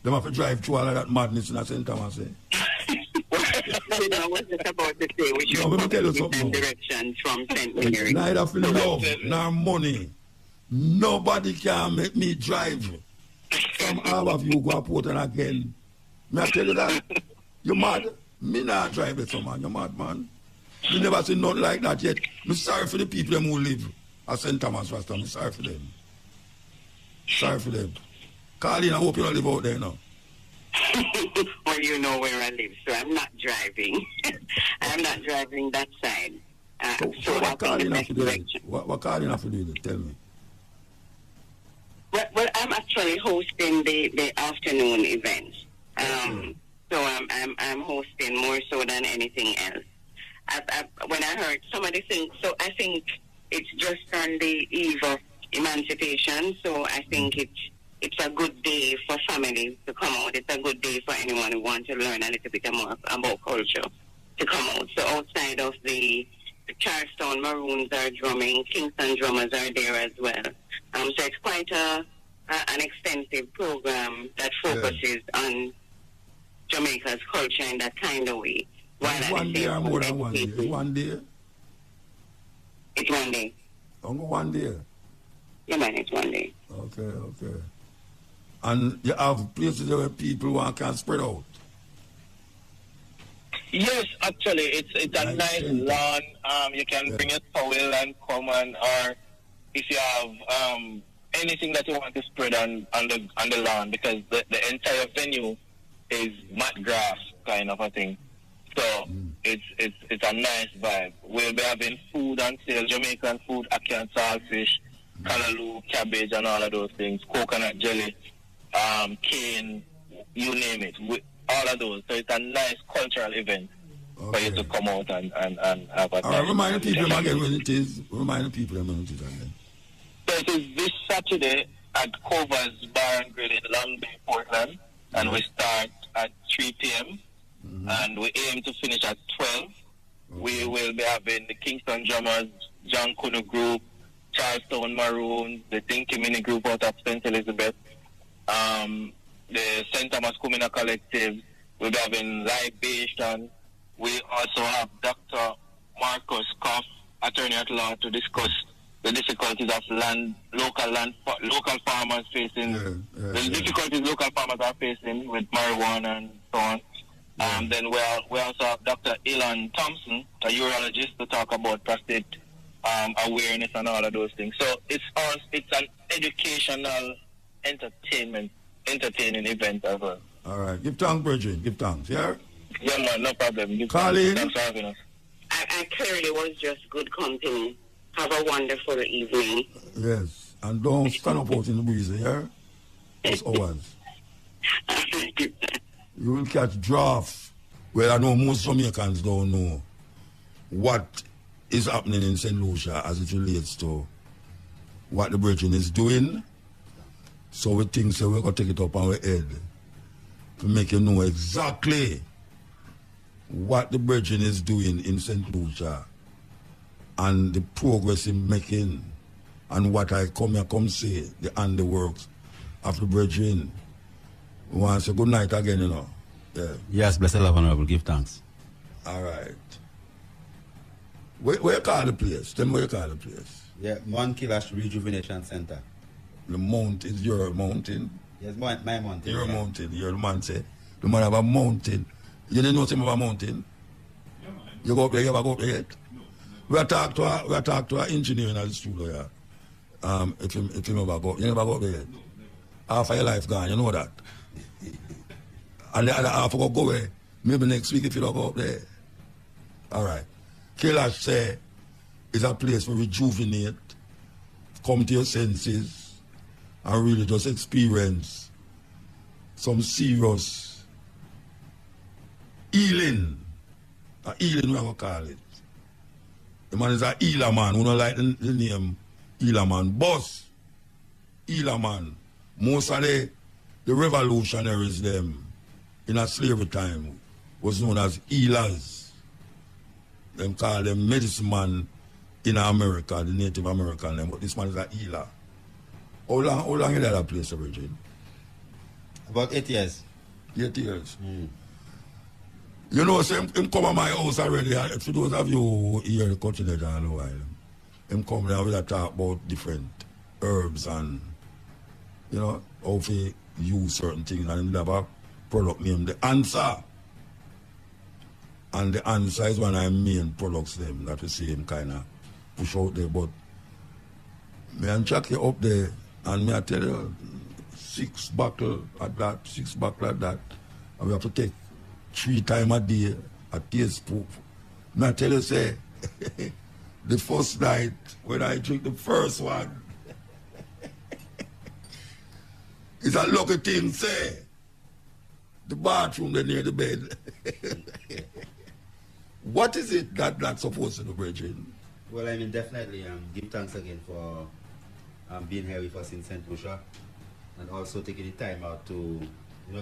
them have to drive through all of that madness in St. Thomas, eh? I was just about to say we should let me tell you something. Directions from St. Mary. Neither for love nor money. Nobody can make me drive from Harborview go to Portland again. May I tell you that? You mad? Me not drive it, so man. You mad, man? You never seen nothing like that yet. I'm sorry for the people who live at St. Thomas Rasta. I'm sorry for them. Sorry for them. Carlene, I hope you don't live out there now. Well, you know where I live, so I'm not driving. I'm not driving that side. So what Carlene have to do? What Carlene have to do? Tell me. Well, I'm actually hosting the afternoon event. So I'm hosting more so than anything else. When I heard somebody think, so I think it's just on the eve of emancipation. So I think it's a good day for families to come out. It's a good day for anyone who wants to learn a little bit more about culture to come out. So outside of the Charlestown Maroons are drumming, Kingston drummers are there as well. So it's quite an extensive program that focuses on Jamaica's culture in that kind of way. One day or more than 1 day? It's 1 day? It's 1 day. Only 1 day? Yeah, man, it's 1 day. Okay. And you have places where people can spread out? Yes, actually, it's a nice lawn. You can bring a towel and come on, or if you have anything that you want to spread on the lawn, because the entire venue is mat grass kind of a thing. So it's a nice vibe. We'll be having food on sale, Jamaican food, ackee saltfish, callaloo, cabbage, and all of those things, coconut jelly, cane, you name it, all of those. So it's a nice cultural event for you to come out and have a time. Remind the people again when it is. Again. So it is this Saturday at Cova's Bar and Grill in Long Bay, Portland, and we start at 3 p.m. And we aim to finish at 12. We will be having the Kingston Drummers, John Kuno Group, Charlestown Maroons, the Tinky Mini Group out of St. Elizabeth, the St. Thomas Kumina Collective. We'll be having libation. We also have Dr. Marcus Koff, attorney at law, to discuss the difficulties of local farmers facing, difficulties local farmers are facing with marijuana and so on. Then we also have Dr. Elon Thompson, a urologist, to talk about prostate awareness and all of those things. So it's an educational entertaining event as well. All right. Give thanks, Bridget. Give thanks. Yeah? Yeah, man, no problem. Colleen? Thanks for having us. I clearly was just good company. Have a wonderful evening. Yes. And don't stand up out in the breeze, yeah? Those hours. You will catch drafts. Well, I know most Jamaicans don't know what is happening in St. Lucia as it relates to what the Virgin is doing. So we think so we're going to take it up on our head to make you know exactly what the Virgin is doing in St. Lucia and the progress in making and what I come say, the handiworks of the Virgin. We want to say good night again, you know. Yeah. Yes, blessed love, honorable. Give thanks. All right. Where you call the place? Tell me where you call the place. Yeah, Monkilash Rejuvenation Center. The mountain is your mountain. Yes, my mountain. Your mountain. You're the man say. The man have a mountain. You didn't know him have a mountain? Yeah, man. You go up there, you ever go up there yet? No. We talk to an engineer in the studio here. If you never go, you never go up there yet? No, never. Half of your life gone, you know that. And the other half will go away. Maybe next week if you don't go up there. All right. Kailash say it's a place to rejuvenate, come to your senses, and really just experience some serious healing. A healing, we will call it. The man is a healer man. We don't like the name healer man. Boss, healer man. Most of the revolutionaries, them, in a slavery time, was known as healers. Them call them medicine man in America, the Native American name, but this man is a healer. How long you that place, Virgin? About 8 years. 8 years. You know, so him come to my house already. For those of you who hear the country there in a while, him come there with a talk about different herbs and, you know, how to use certain things, and him have a product named The Answer. And The Answer is one of the main products them that we see him kind of push out there. But me and check you up there, and me I tell you, 6 bottles at that, 6 bottles at that, and we have to take 3 times a day, a teaspoon. Me I tell you, say, the first night when I drink the first one, it's a lucky thing, say. The bathroom there near the bed. What is it that that's supposed to do, Bridget? Well, I mean, definitely give thanks again for being here with us in St. Lucia, and also taking the time out to,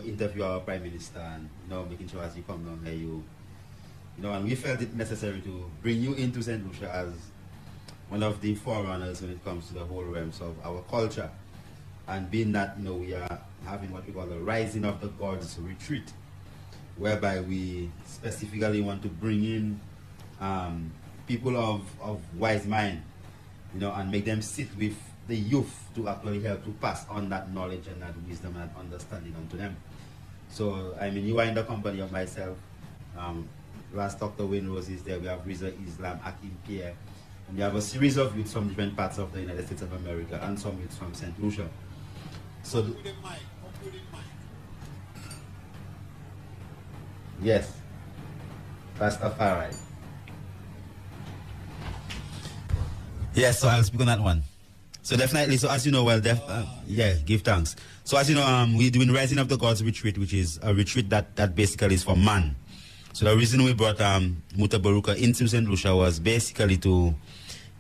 interview our Prime Minister, and, making sure as you come down here, and we felt it necessary to bring you into St. Lucia as one of the forerunners when it comes to the whole realms of our culture. And being that, we are having what we call the Rising of the Gods retreat, whereby we specifically want to bring in people of wise mind, and make them sit with the youth to actually help to pass on that knowledge and that wisdom and understanding onto them. So, I mean, you are in the company of myself, last Dr. Wayne Rose is there, we have Riza Islam, Akim Pierre, and we have a series of youths from different parts of the United States of America and some youths from St. Lucia. So, yes, Rastafari. Yes, so I'll speak on that one. So definitely, so as you know, well, give thanks. So as you know, we're doing Rising of the Gods retreat, which is a retreat that basically is for man. So the reason we brought Mutabaruka into St. Lucia was basically to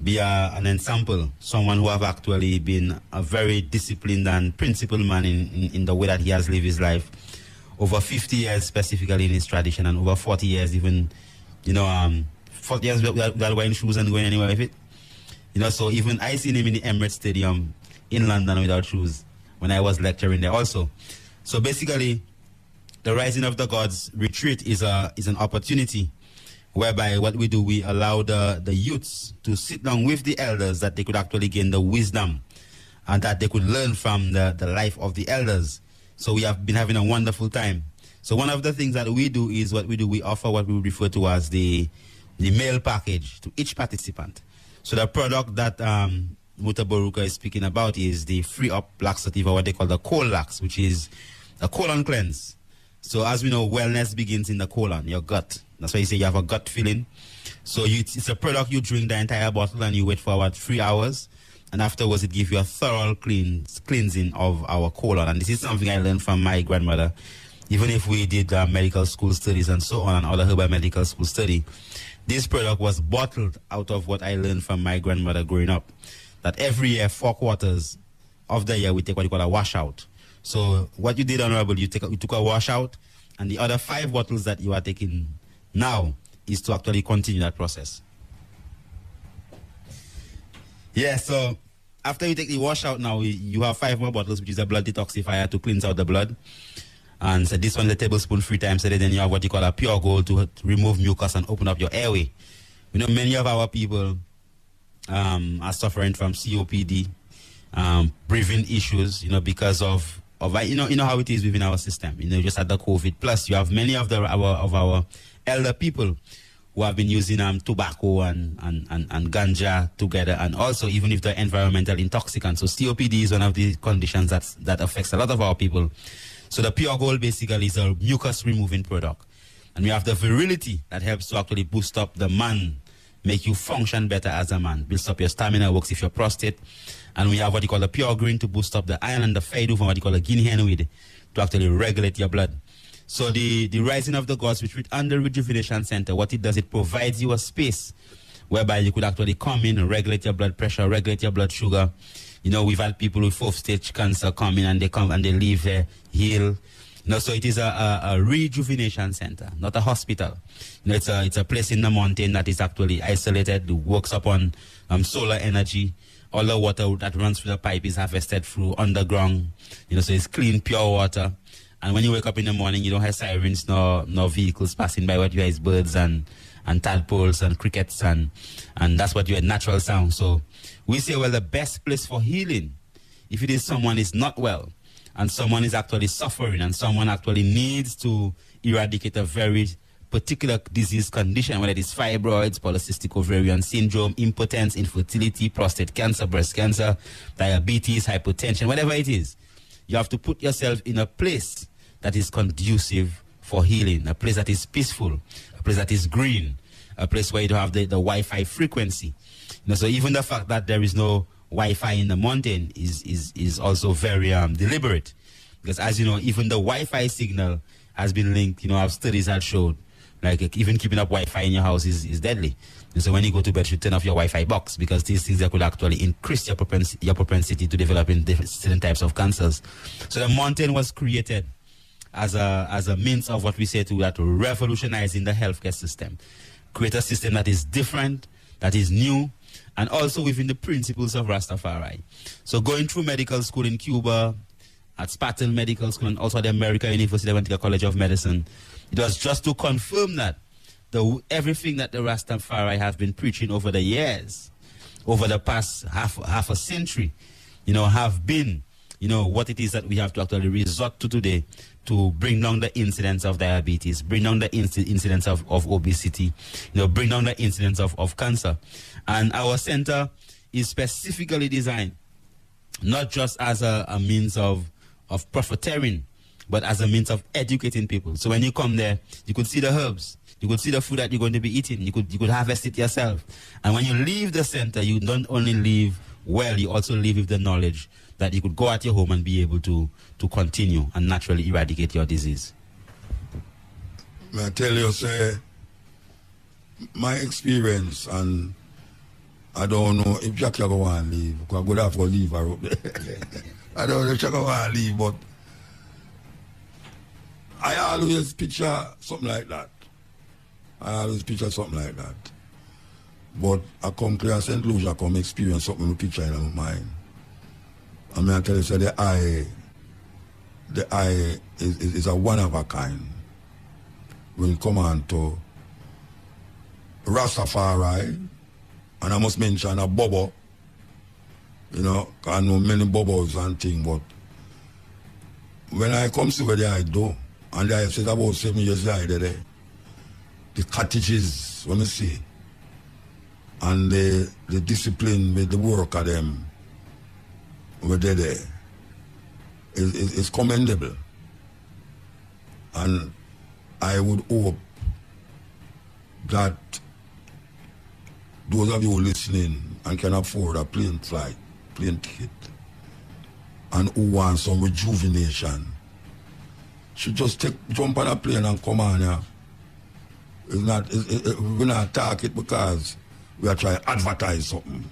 be an ensample, someone who have actually been a very disciplined and principled man in the way that he has lived his life. Over 50 years specifically in his tradition, and over 40 years even, 40 years without wearing shoes and going anywhere with it. So even I seen him in the Emirates Stadium in London without shoes when I was lecturing there also. So basically, the Rising of the Gods retreat is an opportunity whereby what we do, we allow the youths to sit down with the elders, that they could actually gain the wisdom and that they could learn from the life of the elders. So we have been having a wonderful time. So one of the things that we do is we offer what we refer to as the meal package to each participant. So the product that Mutabaruka is speaking about is the free up laxative, or what they call the lax, which is a colon cleanse. So as we know, wellness begins in the colon, your gut. That's why you say you have a gut feeling. So it's a product you drink the entire bottle and you wait for about 3 hours. And afterwards, it gives you a thorough cleansing of our colon. And this is something I learned from my grandmother. Even if we did medical school studies and so on, and other herbal medical school study, this product was bottled out of what I learned from my grandmother growing up. That every year, 4 quarters of the year, we take what you call a washout. So what you did, Honorable, you took a washout, and the other 5 bottles that you are taking now is to actually continue that process. Yeah, so after you take the washout now, you have 5 more bottles, which is a blood detoxifier to cleanse out the blood. And so this one is a tablespoon 3 times a day. Then you have what you call a pure gold to remove mucus and open up your airway. You know, many of our people are suffering from COPD, breathing issues, you know, because of you know how it is within our system. You know, just had the COVID. Plus, you have many of our elder people who have been using tobacco and ganja together, and also even if they're environmental intoxicants. So COPD is one of the conditions that affects a lot of our people. So the pure gold basically is a mucus removing product. And we have the virility that helps to actually boost up the man, make you function better as a man, builds up your stamina, works if you're prostate. And we have what you call the pure green to boost up the iron, and the fade from what you call a guinea hen weed to actually regulate your blood. So the Rising of the Gods Retreat and the Rejuvenation Center, what it does, it provides you a space whereby you could actually come in and regulate your blood pressure, regulate your blood sugar. You know, we've had people with 4th stage cancer come in and they come and they leave there, heal. You know, so it is a rejuvenation center, not a hospital. You know, it's a place in the mountain that is actually isolated, works upon solar energy. All the water that runs through the pipe is harvested through underground. You know, so it's clean, pure water. And when you wake up in the morning, you don't have sirens nor vehicles passing by. What you hear is birds and tadpoles and crickets, and that's what you hear, natural sound. So we say, well, the best place for healing, if it is someone is not well and someone is actually suffering and someone actually needs to eradicate a very particular disease condition, whether it is fibroids, polycystic ovarian syndrome, impotence, infertility, prostate cancer, breast cancer, diabetes, hypertension, whatever it is, you have to put yourself in a place that is conducive for healing, a place that is peaceful, a place that is green, a place where you don't have the Wi-Fi frequency. You know, so even the fact that there is no Wi-Fi in the mountain is also very deliberate. Because as you know, even the Wi-Fi signal has been linked, you know, our studies have showed, like even keeping up Wi-Fi in your house is deadly. And so when you go to bed, you turn off your Wi-Fi box, because these things that could actually increase your propensity to developing certain types of cancers. So the mountain was created as a means of what we say to revolutionizing the healthcare system. Create a system that is different, that is new, and also within the principles of Rastafari. So going through medical school in Cuba, at Spartan Medical School, and also at the American University, I went to the College of Medicine, it was just to confirm that everything that the Rastafari have been preaching over the years, over the past half a century, you know, have been, you know, what it is that we have to actually resort to today to bring down the incidence of diabetes, bring down the incidence of obesity, you know, bring down the incidence of cancer. And our center is specifically designed not just as a means of profiteering, but as a means of educating people. So when you come there, you could see the herbs, you could see the food that you're going to be eating, you could harvest it yourself. And when you leave the center, you don't only leave well, you also leave with the knowledge that you could go at your home and be able to continue and naturally eradicate your disease. I tell you, say, my experience, and I don't know if Jackie will want to leave, because I would have to leave her up there. I don't know if Jackie will want to leave, but I always picture something like that. But I come to St. Lucia, I come experience something in the picture in my mind. I mean, I tell you, so the eye is a one of a kind. When you come on to Rastafari, and I must mention a bubble, you know, I know many bubbles and things, but when I come to where the eye do, and I said about 7 years there, the cottages, when I see, and the discipline with the work of them were there is commendable. And I would hope that those of you listening and can afford a plane ticket, and who want some rejuvenation, should just jump on a plane and come on here. We're not talking because we are trying to advertise something.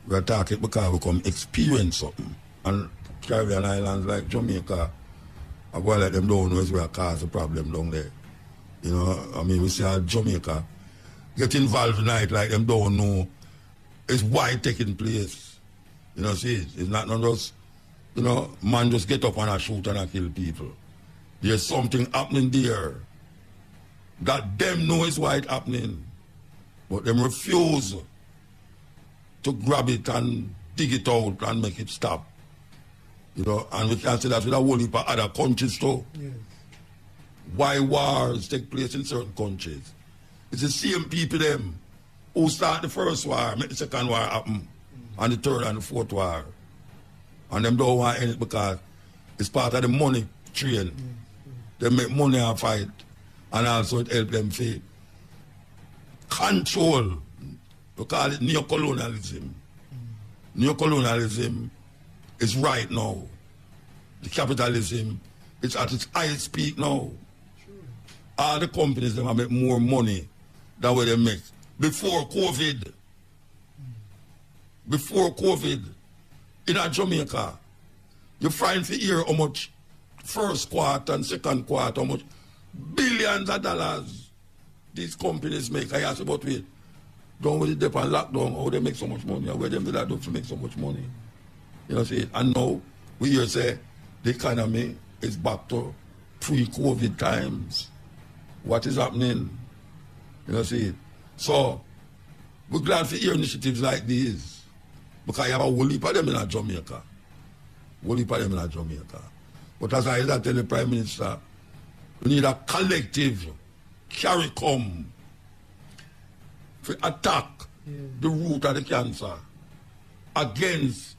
We are talking because we come experience something. And Caribbean islands like Jamaica, I go let them down is where cause the problem down there. You know, I mean, we see how Jamaica get involved tonight like them don't know it's why taking place. You know, see, it's not just, you know, man just get up and a shoot and a kill people. There's something happening there that them know is why it's happening, but them refuse to grab it and dig it out and make it stop. You know, and we can see that with a whole heap of other countries too. Yes. Why wars take place in certain countries? It's the same people them who start the first war, make the second war happen, and the third and the fourth war. And them don't want it because it's part of the money train. They make money and fight, and also it help them to control. We call it neocolonialism. Neocolonialism is right now. The capitalism is at its highest peak now. All the companies them make more money than what they make. Before COVID, in Jamaica, you find to hear how much first quarter and second quarter, how much billions of dollars these companies make. I ask about it. Don't with the depend lockdown, how they make so much money, and where them do that to make so much money. You know, see, and now we hear say the economy is back to pre-COVID times. What is happening? You know, see. So we're glad to hear initiatives like these because you have a whole heap of them in Jamaica. But as I tell the Prime Minister, we need a collective CARICOM to attack the root of the cancer against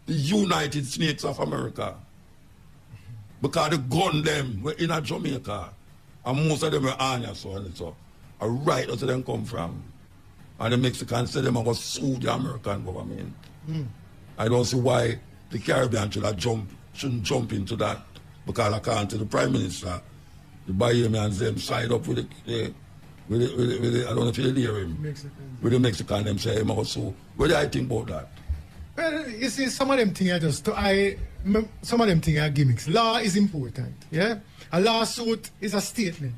the United States of America. Because the gun them were in Jamaica and most of them were Anya, so and so. Right where them come from. And the Mexicans say them are going to sue the American government. I don't see why the Caribbean shouldn't jump into that. Because according to the Prime Minister, the Bahamians them side up with the I don't know if you hear him. With the Mexican them say him also. What do I think about that? Well, you see, some of them things are gimmicks. Law is important, yeah? A lawsuit is a statement.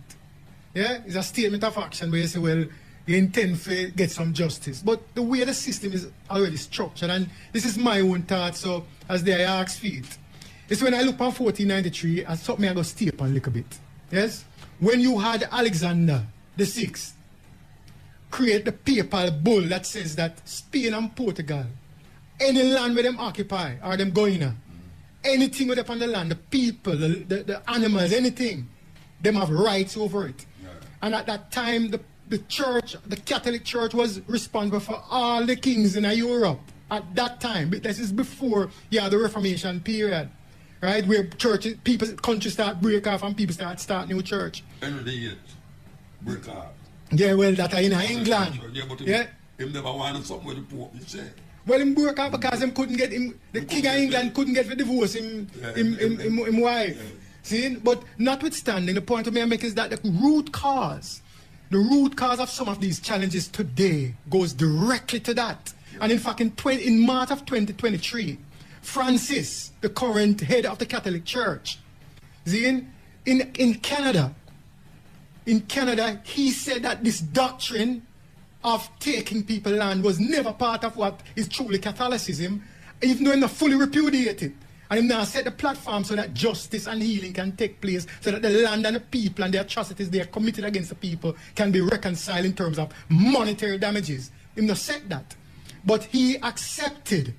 Yeah, it's a statement of action where you say, well, you intend to get some justice. But the way the system is already structured, and this is my own thought, so as they ask for it, it's when I look on 1493, and something I go stay up a little bit. Yes? When you had Alexander VI create the papal bull that says that Spain and Portugal, any land where them occupy, or them going on, anything with upon the land, the people, the animals, anything, them have rights over it. And at that time, the church, the Catholic Church was responsible for all the kings in Europe at that time. But this is before the Reformation period, right? Where churches, countries start break off and people start new church. Henry VIII break off. Yeah, well, that are in England. Yeah, but him never wanted something with the Pope, you say. Well, him broke off because him couldn't get him. The king of England couldn't get the divorce him wife. Yeah. See, but notwithstanding, the point I make is that the root cause of some of these challenges today goes directly to that. And in fact, in March of 2023, Francis, the current head of the Catholic Church, see, in Canada, he said that this doctrine of taking people land was never part of what is truly Catholicism, even though he not fully repudiated. And he now set the platform so that justice and healing can take place, so that the land and the people and the atrocities they are committed against the people can be reconciled in terms of monetary damages. He not said that. But he accepted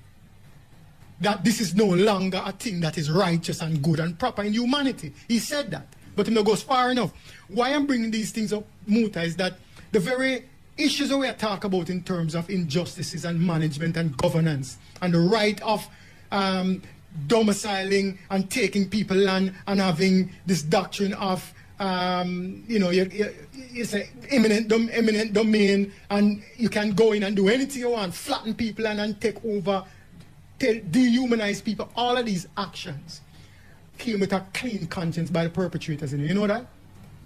that this is no longer a thing that is righteous and good and proper in humanity. He said that. But he not goes far enough. Why I'm bringing these things up, Muta, is that the very issues that we are talking about in terms of injustices and management and governance and the right of domiciling and taking people land and having this doctrine of it's an eminent domain, and you can go in and do anything you want, flatten people and take over, dehumanize people. All of these actions came with a clean conscience by the perpetrators. You know that?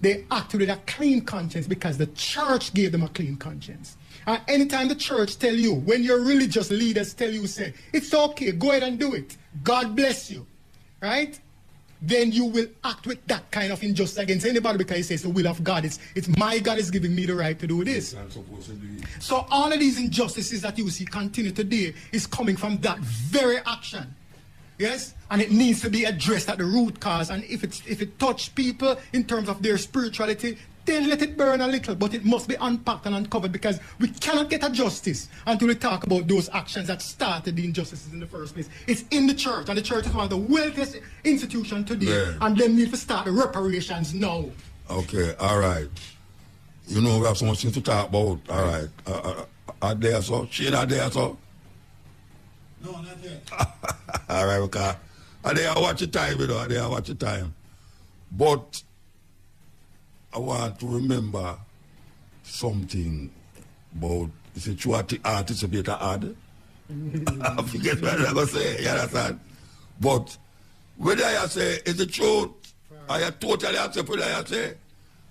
They acted with a clean conscience because the church gave them a clean conscience. And anytime the church tell you, when your religious leaders tell you, say, it's okay, go ahead and do it, God bless you, right? Then you will act with that kind of injustice against anybody because you say it's the will of God. It's my God is giving me the right to do this. So all of these injustices that you see continue today is coming from that very action. Yes? And it needs to be addressed at the root cause. And if it touch people in terms of their spirituality, then let it burn a little, but it must be unpacked and uncovered, because we cannot get a justice until we talk about those actions that started the injustices in the first place. It's in the church, and the church is one of the wealthiest institutions today, and they need to start the reparations now. Okay, all right. You know, we have so much things to talk about. All right. Are there so? She not there so? No, not there. All right, okay. Are they watch the time, you know? Are they watch the time? But I want to remember something about, is it true anticipate hard? I forget what I'm going to say, you understand? But whether I say, is it true? I totally accept what I say.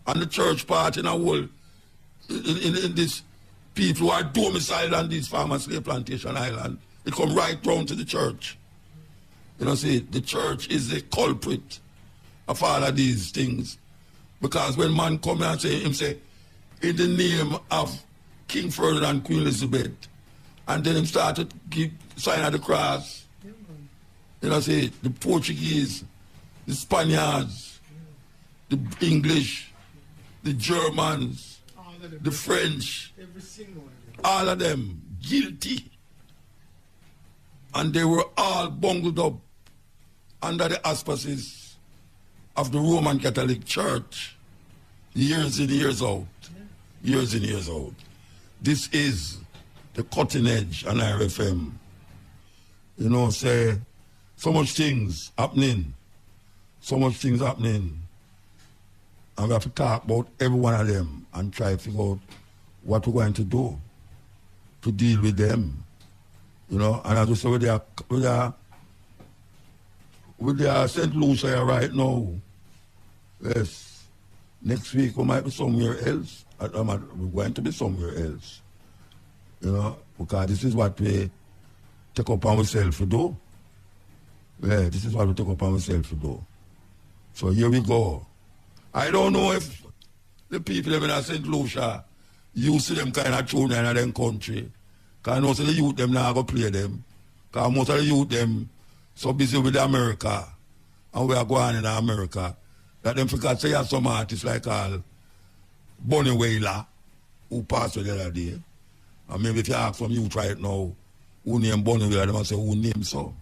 And the church part in a whole, in this people who are domiciled on these farm slave plantation island, it come right round to the church. You know, see, the church is the culprit of all of these things. Because when man come and say, in the name of King Ferdinand and Queen Elizabeth, and then him started to sign of the cross, you know, say, the Portuguese, the Spaniards, the English, the Germans, the French, all of them guilty. And they were all bungled up under the auspices of the Roman Catholic Church, years in, years out. Years in, years out. This is the cutting edge on RFM. You know, say, so much things happening. So much things happening. And we have to talk about every one of them and try to figure out what we're going to do to deal with them. You know, and as we say, with their St. Lucia right now, yes, next week we might be somewhere else. We're going to be somewhere else. You know, because this is what we take up on ourselves to do. Yeah, this is what we take up on ourselves to do. So here we go. I don't know if the people living in St. Lucia used to them kind of tune in them country. Because most of the youth them now go play them. Because most of the youth them so busy with America. And we are going in America. That them forgot to have some artists like Bonnie Wailer, who passed away the other day. And maybe if you ask some youth right now, who name Bonnie Wailer, they must say, who name so?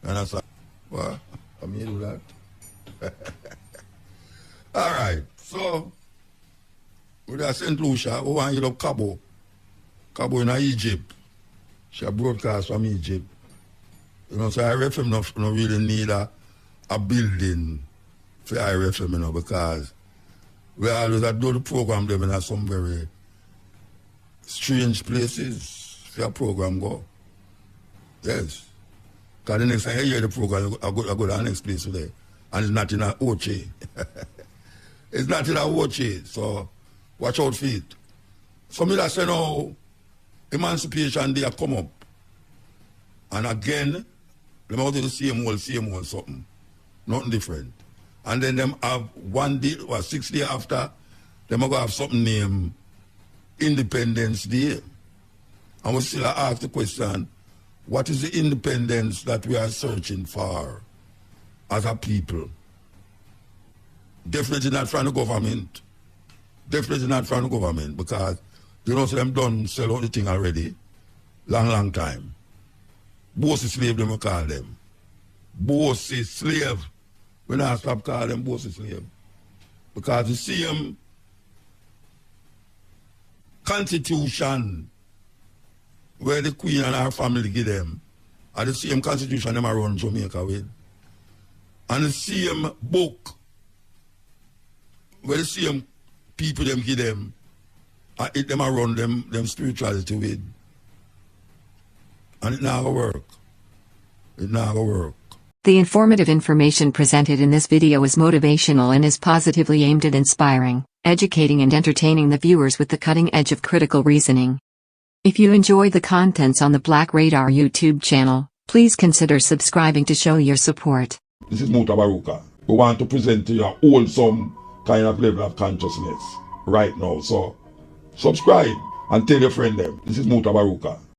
And I said, well, I mean do that. All right, so with that St. Lucia, we want to get up Cabo. Cabo in Egypt. She broadcast from Egypt. You know, so RFM no really need a building for RFM, you know, because we always do the program there in some very strange places for a program go. Yes. Because the next time you hear the program, I go to the next place today. And it's not in a Oche. It's not in a Oche, so watch out for it. So me that say now, Emancipation Day come up. And again, them out do the same old something. Nothing different. And then them have 1 day or 6 days after, them are going to have something named Independence Day. And we still ask the question, what is the independence that we are searching for as a people? Definitely not from the government. Definitely not from the government, because you know, so them done sell out the thing already. Long time. Bossy slave, them we call them. Bossy slave. We not stop calling them bossy slave. Because the same constitution where the Queen and her family give them, are the same constitution them around Jamaica with. And the same book where the same people them give them, it them around them spirituality with. And it not gonna work. It not gonna work. The informative information presented in this video is motivational and is positively aimed at inspiring, educating and entertaining the viewers with the cutting edge of critical reasoning. If you enjoy the contents on the Black Radar YouTube channel, please consider subscribing to show your support. This is Mutabaruka. We want to present to you a wholesome kind of level of consciousness right now. So subscribe and tell your friend them. This is Mutabaruka.